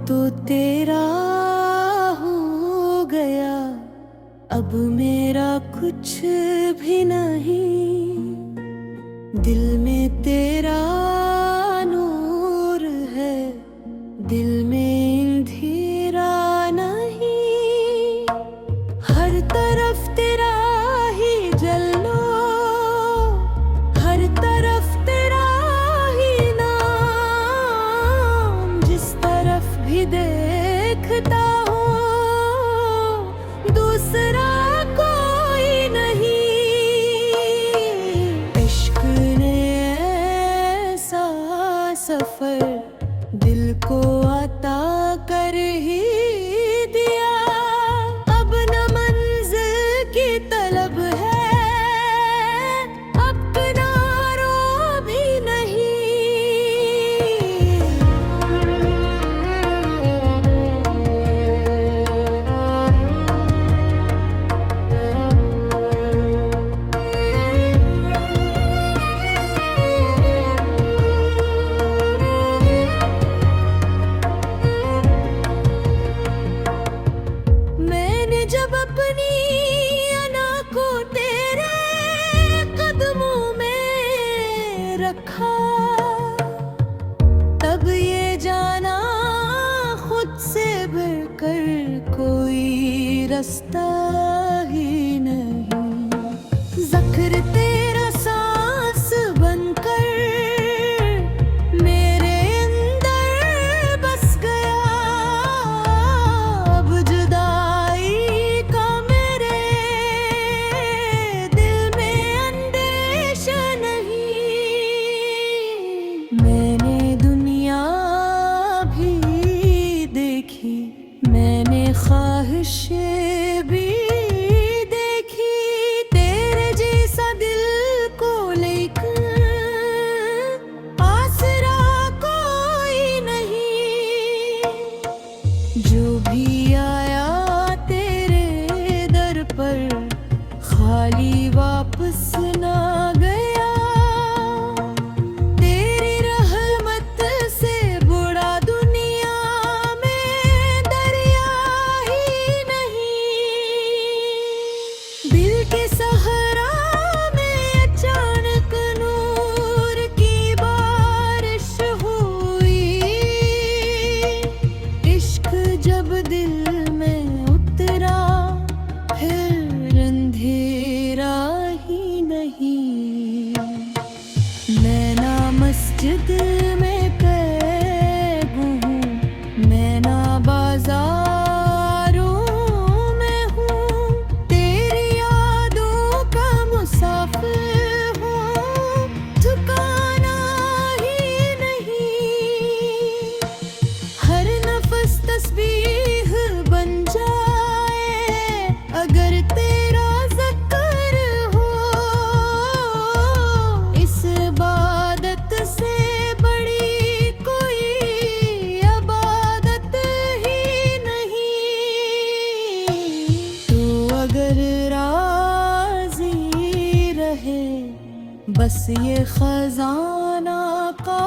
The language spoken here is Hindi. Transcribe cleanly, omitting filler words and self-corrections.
तो तेरा हो गया, अब मेरा कुछ भी नहीं। दिल में तेरा नूर है, दिल में अंधेरा नहीं। हर तरफ तेरा ही जलो, हर तरफ तेरा ही नाम। जिस तरफ भी देखता हूँ दूसरा कोई नहीं। इश्क ने ऐसा सफर दिल को अता कर ही दिया। अब न मंजिल की तलब है, अब किनारों भी नहीं। जब अपनी अना को तेरे कदमों में रखा, तब ये जाना खुद से बढ़कर कोई रास्ता ही नहीं। ज़ख्र तेरा सांस बनकर मेरे अंदर बस गया। अब जुदाई मैंने दुनिया भी देखी, मैंने ख्वाहिशें भी देखी, तेरे जैसा दिल को लेकर आसरा कोई नहीं। जो भी आया तेरे दर पर खाली वापस ना गया। के सहरा में अचानक नूर की बारिश हुई। इश्क जब दिल में उतरा फिर अंधेरा ही नहीं। मैं ना मस्जिद में कैद हूँ, मैं ना बाजार तस्बीह बन जाए अगर तेरा ज़िक्र हो। इस इबादत से बड़ी कोई इबादत ही नहीं। तो अगर राज़ी रहे बस ये खजाना का